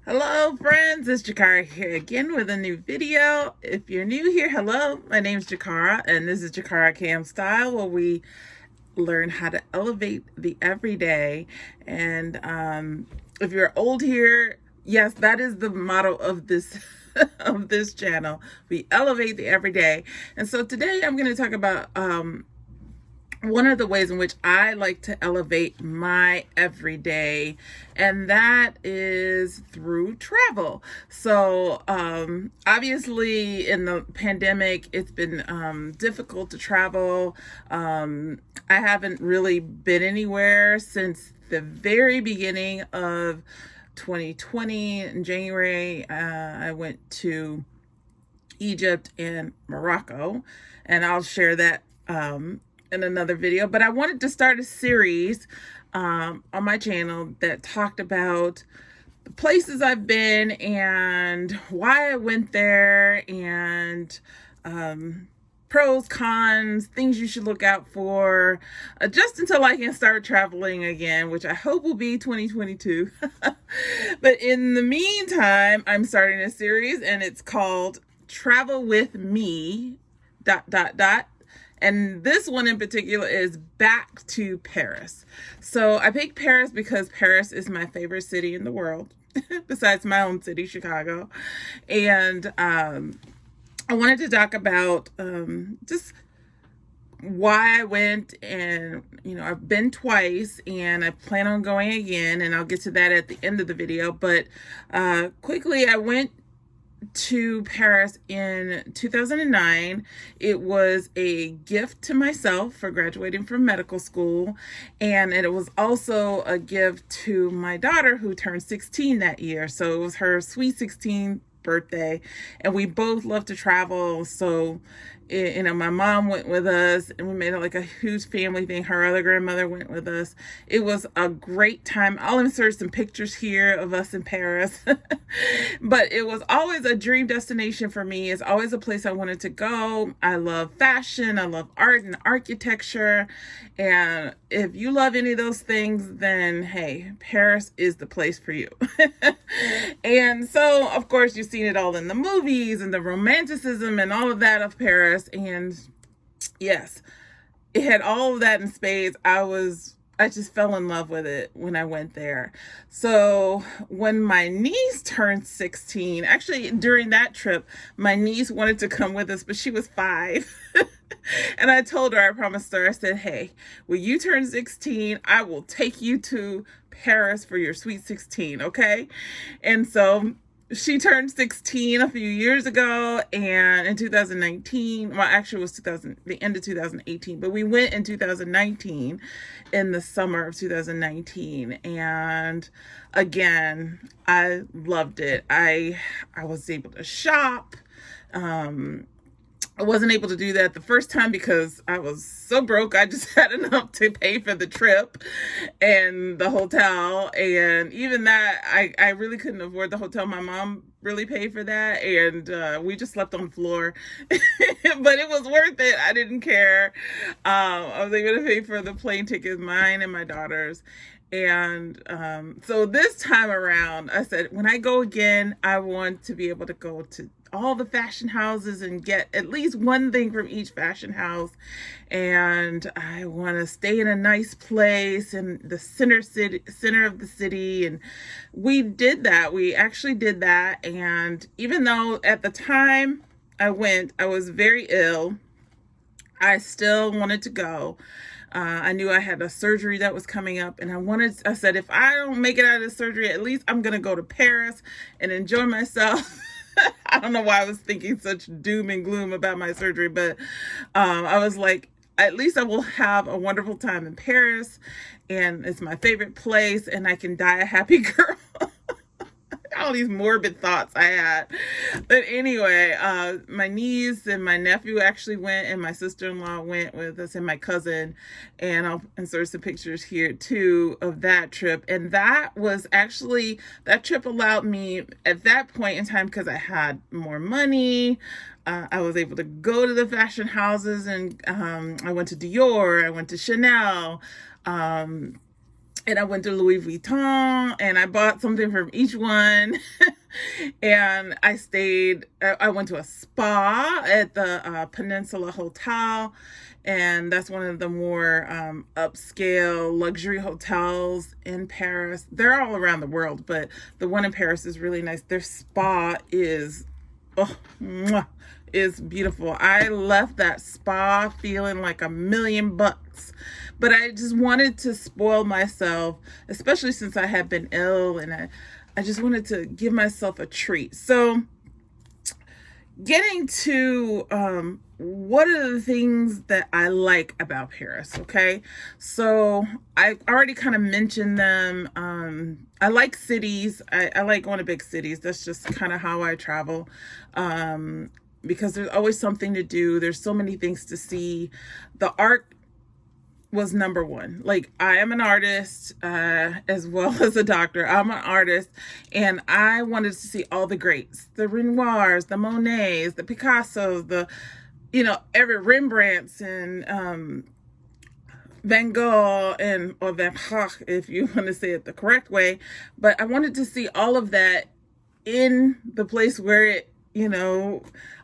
Hello friends, it's Jakara here again with a new video. If you're new here, hello, my name is Jakara and this is Jakara Cam Style, where we learn how to elevate the everyday. And if you're old here, yes, that is the motto of this of this channel. We elevate the everyday. And so today I'm going to talk about one of the ways in which I like to elevate my everyday, and that is through travel. So obviously in the pandemic, it's been difficult to travel. I haven't really been anywhere since the very beginning of 2020 in January. I went to Egypt and Morocco, and I'll share that in another video. But I wanted to start a series on my channel that talked about the places I've been and why I went there, and pros, cons, things you should look out for, just until I can start traveling again, which I hope will be 2022. But in the meantime, I'm starting a series and it's called Travel With Me, ... And this one in particular is back to Paris. So I picked Paris because Paris is my favorite city in the world, besides my own city, Chicago. And I wanted to talk about just why I went. And I've been twice and I plan on going again, and I'll get to that at the end of the video. But quickly, I went to Paris in 2009. It was a gift to myself for graduating from medical school, and it was also a gift to my daughter, who turned 16 that year. So it was her sweet 16th birthday, and we both love to travel. So my mom went with us and we made it like a huge family thing. Her other grandmother went with us. It was a great time. I'll insert some pictures here of us in Paris. But it was always a dream destination for me. It's always a place I wanted to go. I love fashion, I love art and architecture, and if you love any of those things, then hey, Paris is the place for you. And so of course you've seen it all in the movies and the romanticism and all of that of Paris. And yes, it had all of that in spades. I just fell in love with it when I went there. So when my niece turned 16, actually during that trip, my niece wanted to come with us, but she was 5. And I told her, I promised her, I said, hey, when you turn 16, I will take you to Paris for your sweet 16, okay? And so she turned 16 a few years ago, and in 2019, well, actually it was the end of 2018, but we went in 2019, in the summer of 2019, and again, I loved it. I was able to shop. I wasn't able to do that the first time because I was so broke. I just had enough to pay for the trip and the hotel. And even that, I really couldn't afford the hotel. My mom really paid for that. And we just slept on the floor. But it was worth it. I didn't care. I was able to pay for the plane tickets, mine and my daughter's. And so this time around, I said, when I go again, I want to be able to go to all the fashion houses and get at least one thing from each fashion house. And I want to stay in a nice place in the center of the city. And we did that. We actually did that. And even though at the time I went, I was very ill, I still wanted to go. I knew I had a surgery that was coming up, and I said, if I don't make it out of the surgery, at least I'm going to go to Paris and enjoy myself. I don't know why I was thinking such doom and gloom about my surgery, but I was like, at least I will have a wonderful time in Paris, and it's my favorite place, and I can die a happy girl. All these morbid thoughts I had. But anyway, my niece and my nephew actually went, and my sister-in-law went with us, and my cousin. And I'll insert some pictures here too of that trip. And that trip allowed me at that point in time, because I had more money, I was able to go to the fashion houses, and I went to Dior, I went to Chanel, and I went to Louis Vuitton and I bought something from each one. And I went to a spa at the Peninsula Hotel. And that's one of the more upscale luxury hotels in Paris. They're all around the world, but the one in Paris is really nice. Their spa is, oh, mwah, is beautiful. I left that spa feeling like $1,000,000, but I just wanted to spoil myself, especially since I had been ill, and I just wanted to give myself a treat. So getting to what are the things that I like about Paris, okay? So I already kind of mentioned them. I like cities. I like going to big cities. That's just kind of how I travel, because there's always something to do. There's so many things to see. The art was number one. Like, I am an artist, as well as a doctor. I'm an artist, and I wanted to see all the greats, the Renoirs, the Monets, the Picassos, every Rembrandts, and Van Gogh, or Van Gogh, if you want to say it the correct way. But I wanted to see all of that in the place where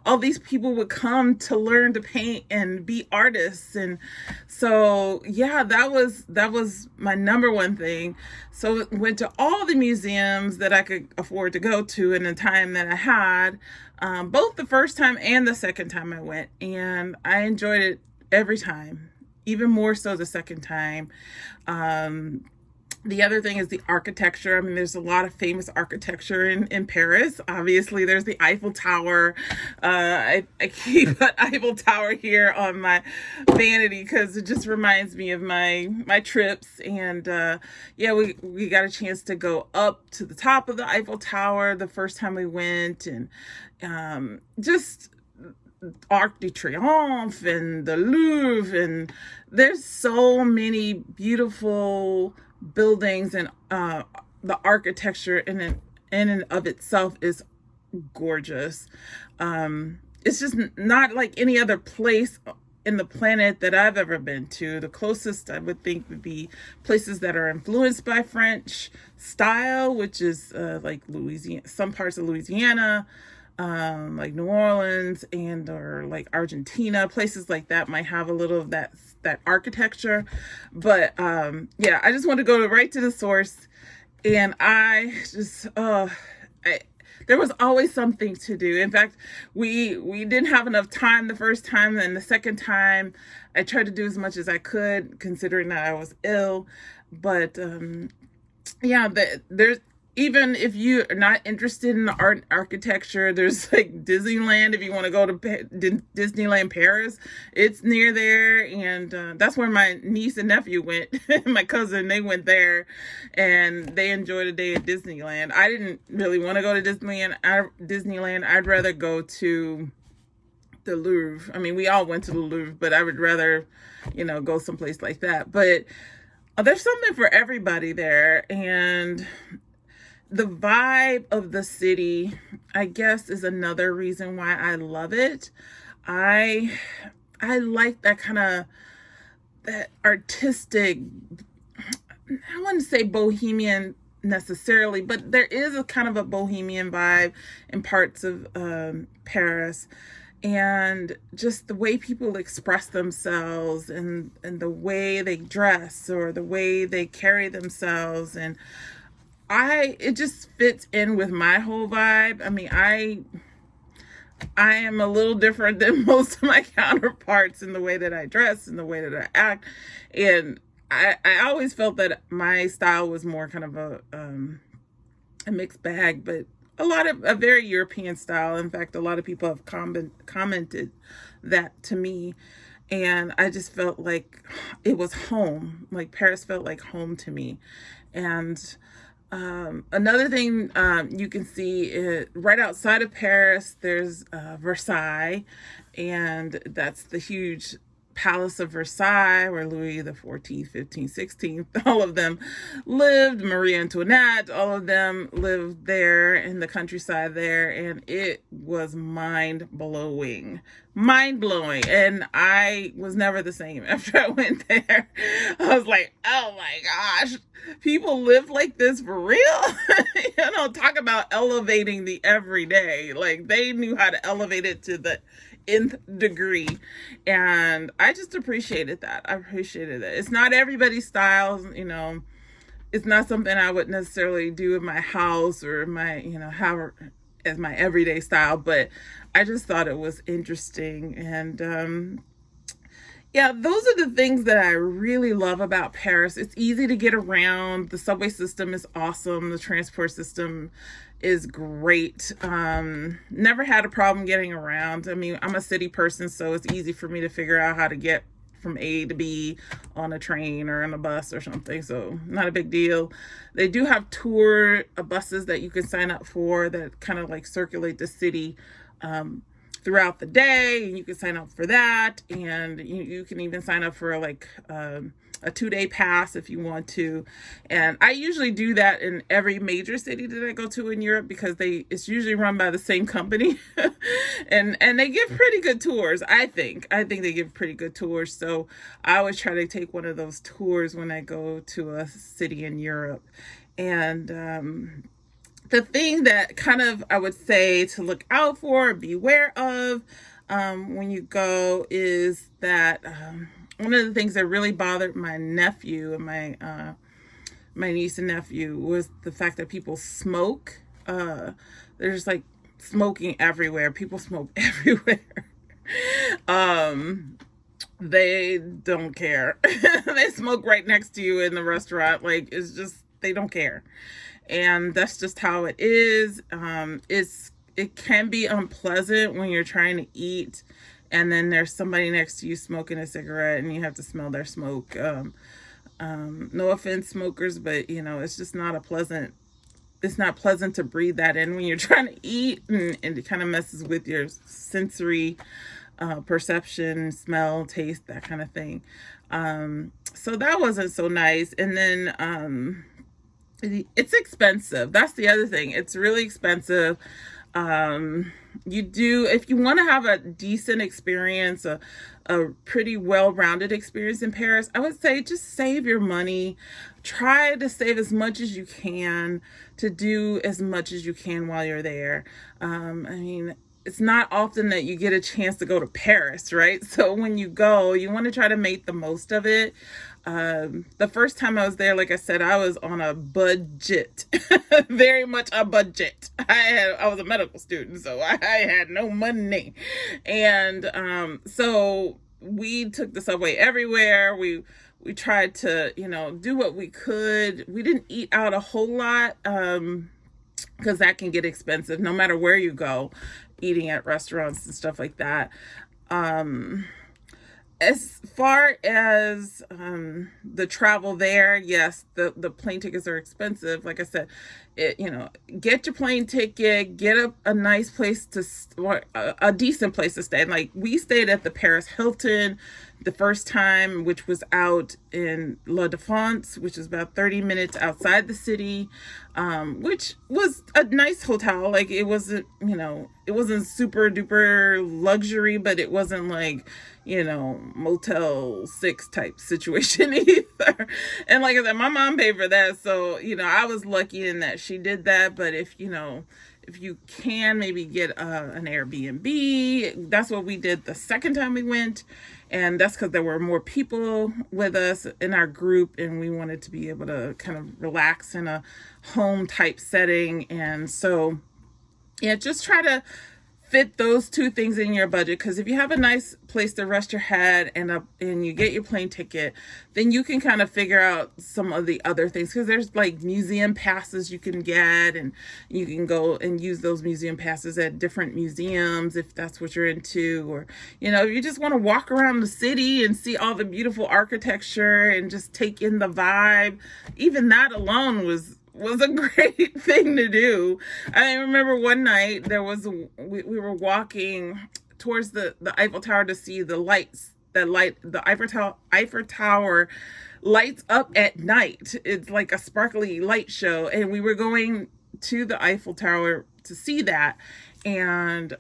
all these people would come to learn to paint and be artists. And so, yeah, that was my number one thing. So went to all the museums that I could afford to go to in the time that I had, both the first time and the second time I went. And I enjoyed it every time, even more so the second time. The other thing is the architecture. I mean, there's a lot of famous architecture in Paris. Obviously, there's the Eiffel Tower. I keep an Eiffel Tower here on my vanity because it just reminds me of my trips. And yeah, we got a chance to go up to the top of the Eiffel Tower the first time we went, and just Arc de Triomphe and the Louvre, and there's so many beautiful buildings, and the architecture in and of itself is gorgeous. It's just not like any other place in the planet that I've ever been to. The closest I would think would be places that are influenced by French style, which is like Louisiana, some parts of Louisiana, like New Orleans, or like Argentina. Places like that might have a little of that architecture. But yeah, I just want to go right to the source. And I just there was always something to do. In fact, we didn't have enough time the first time, and the second time I tried to do as much as I could, considering that I was ill. But yeah, there's, even if you are not interested in the art and architecture, there's like Disneyland. If you want to go to Disneyland Paris, it's near there. And that's where my niece and nephew went. My cousin, they went there and they enjoyed a day at Disneyland. I didn't really want to go to Disneyland. I'd rather go to the Louvre. I mean, we all went to the Louvre, but I would rather, go someplace like that. But there's something for everybody there. And the vibe of the city, I guess, is another reason why I love it. I like that kind of, that artistic, I wouldn't say bohemian necessarily, but there is a kind of a bohemian vibe in parts of Paris. And just the way people express themselves, and the way they dress, or the way they carry themselves, and it just fits in with my whole vibe. I mean, I am a little different than most of my counterparts in the way that I dress and the way that I act. And I always felt that my style was more kind of a mixed bag, but a very European style. In fact, a lot of people have commented that to me. And I just felt like it was home. Like, Paris felt like home to me. And another thing you can see right outside of Paris, there's Versailles, and that's the huge Palace of Versailles, where Louis the 14th, 15th, 16th, all of them lived. Marie Antoinette, all of them lived there in the countryside there, and it was mind blowing. Mind blowing. And I was never the same after I went there. I was like, oh my gosh, people live like this for real? Talk about elevating the everyday. Like, they knew how to elevate it to the nth degree, and I just appreciated that. I appreciated it. It's not everybody's style, it's not something I would necessarily do in my house or my, how as my everyday style, but I just thought it was interesting. And yeah, those are the things that I really love about Paris. It's easy to get around. The subway system is awesome. The transport system is great. Never had a problem getting around. I mean, I'm a city person, so it's easy for me to figure out how to get from A to B on a train or on a bus or something. So not a big deal. They do have tour buses that you can sign up for that kind of like circulate the city throughout the day, and you can sign up for that, and you can even sign up for like a 2-day pass if you want to. And I usually do that in every major city that I go to in Europe, because it's usually run by the same company and they give pretty good tours. I think they give pretty good tours, so I always try to take one of those tours when I go to a city in Europe. And the thing that kind of I would say to look out for, beware of when you go, is that one of the things that really bothered my nephew and my niece and nephew was the fact that people smoke. There's like smoking everywhere. People smoke everywhere. They don't care. They smoke right next to you in the restaurant. Like, it's just, they don't care. And that's just how it is. It can be unpleasant when you're trying to eat and then there's somebody next to you smoking a cigarette and you have to smell their smoke. No offense, smokers, but it's just not it's not pleasant to breathe that in when you're trying to eat, and it kind of messes with your sensory perception, smell, taste, that kind of thing. So that wasn't so nice. And then it's expensive. That's the other thing. It's really expensive. If you want to have a decent experience, a pretty well-rounded experience in Paris, I would say just save your money. Try to save as much as you can, to do as much as you can while you're there. I mean, it's not often that you get a chance to go to Paris, right? So when you go, you want to try to make the most of it. The first time I was there, like I said, I was on a budget, very much a budget. I was a medical student, so I had no money. And so we took the subway everywhere. We tried to, do what we could. We didn't eat out a whole lot, because that can get expensive no matter where you go, eating at restaurants and stuff like that. As far as the travel there, yes, the plane tickets are expensive. Like I said, get your plane ticket, get a nice place a decent place to stay. Like, we stayed at the Paris Hilton the first time, which was out in La Défense, which is about 30 minutes outside the city, which was a nice hotel. Like, it wasn't super duper luxury, but it wasn't like, Motel 6 type situation either. And like I said, my mom paid for that. So, I was lucky in that she did that. But if you can, maybe get an Airbnb. That's what we did the second time we went. And that's because there were more people with us in our group, and we wanted to be able to kind of relax in a home type setting. And so, yeah, just try to fit those two things in your budget, because if you have a nice place to rest your head and you get your plane ticket, then you can kind of figure out some of the other things, because there's like museum passes you can get, and you can go and use those museum passes at different museums if that's what you're into, or you just want to walk around the city and see all the beautiful architecture and just take in the vibe. Even that alone was a great thing to do. I remember one night we were walking towards the Eiffel Tower to see the lights the Eiffel Tower lights up at night. It's like a sparkly light show, and we were going to the Eiffel Tower to see that. And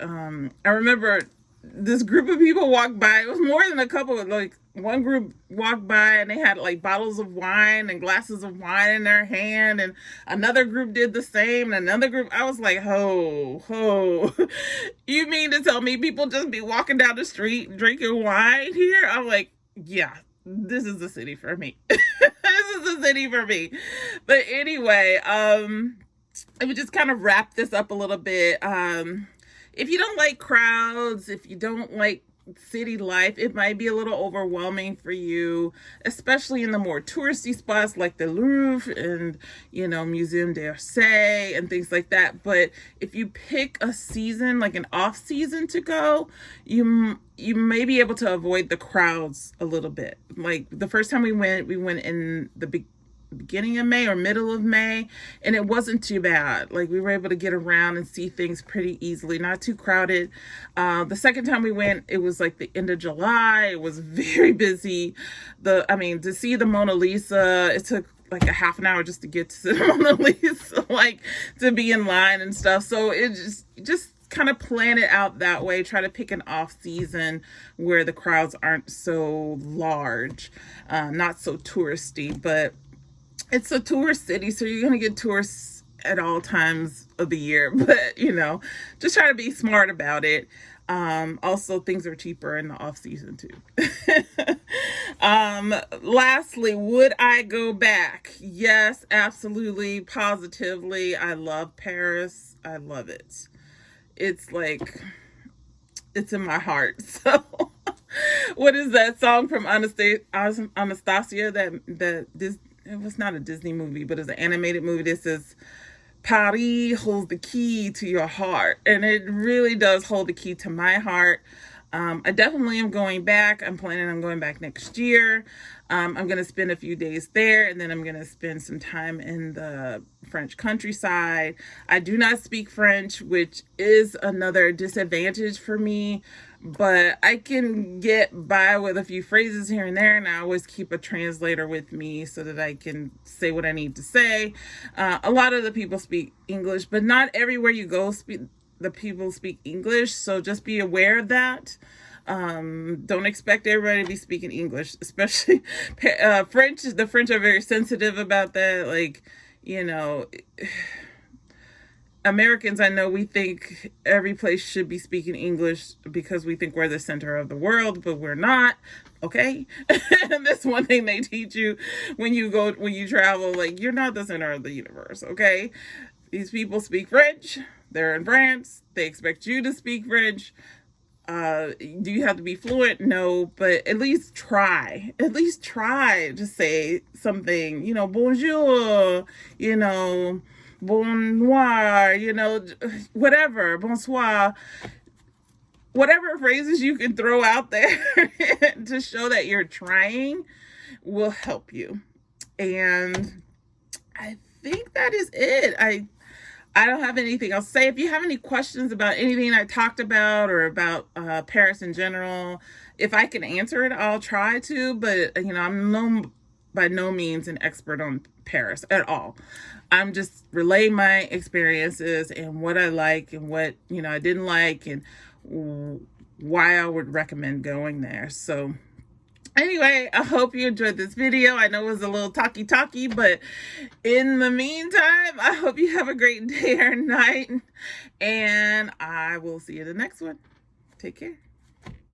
I remember this group of people walked by. It was more than a couple. Like one group walked by and they had like bottles of wine and glasses of wine in their hand, and another group did the same, and another group. I was like, ho, you mean to tell me people just be walking down the street drinking wine here? I'm like, yeah, this is the city for me. This is the city for me. But anyway, I would just kind of wrap this up a little bit. If you don't like crowds, if you don't like city life, it might be a little overwhelming for you, especially in the more touristy spots like the Louvre and, Museum d'Orsay and things like that. But if you pick a season, like an off season to go, you may be able to avoid the crowds a little bit. Like the first time we went in the beginning of May or middle of May, and it wasn't too bad. Like we were able to get around and see things pretty easily, not too crowded. The second time we went, it was like the end of July. It was very busy. To see the Mona Lisa, it took like a half an hour just to get to the Mona Lisa, like to be in line and stuff. So it just kind of plan it out that way. Try to pick an off season where the crowds aren't so large, not so touristy, but it's a tourist city, so you're going to get tourists at all times of the year. But, just try to be smart about it. Also, things are cheaper in the off season too. Lastly, would I go back? Yes, absolutely, positively. I love Paris. I love it. It's like, it's in my heart. So what is that song from Anastasia it was not a Disney movie, but it's an animated movie that says, Paris holds the key to your heart. And it really does hold the key to my heart. I definitely am going back. I'm planning on going back next year. I'm going to spend a few days there, and then I'm going to spend some time in the French countryside. I do not speak French, which is another disadvantage for me, but I can get by with a few phrases here and there, and I always keep a translator with me so that I can say what I need to say. A lot of the people speak English, but not everywhere you go the people speak English, so just be aware of that. Don't expect everybody to be speaking English, especially French. The French are very sensitive about that. Like, Americans, I know we think every place should be speaking English because we think we're the center of the world, but we're not. Okay. And that's one thing they teach you when you travel, like you're not the center of the universe. Okay. These people speak French. They're in France. They expect you to speak French. Do you have to be fluent? No, but at least try. At least try to say something, bonjour, bon noir, whatever, bonsoir. Whatever phrases you can throw out there to show that you're trying will help you. And I think that is it. I don't have anything else to say. If you have any questions about anything I talked about or about Paris in general, if I can answer it, I'll try to. But, I'm by no means an expert on Paris at all. I'm just relaying my experiences and what I like and what, I didn't like and why I would recommend going there. So anyway, I hope you enjoyed this video. I know it was a little talky, but in the meantime, I hope you have a great day or night, and I will see you in the next one. Take care.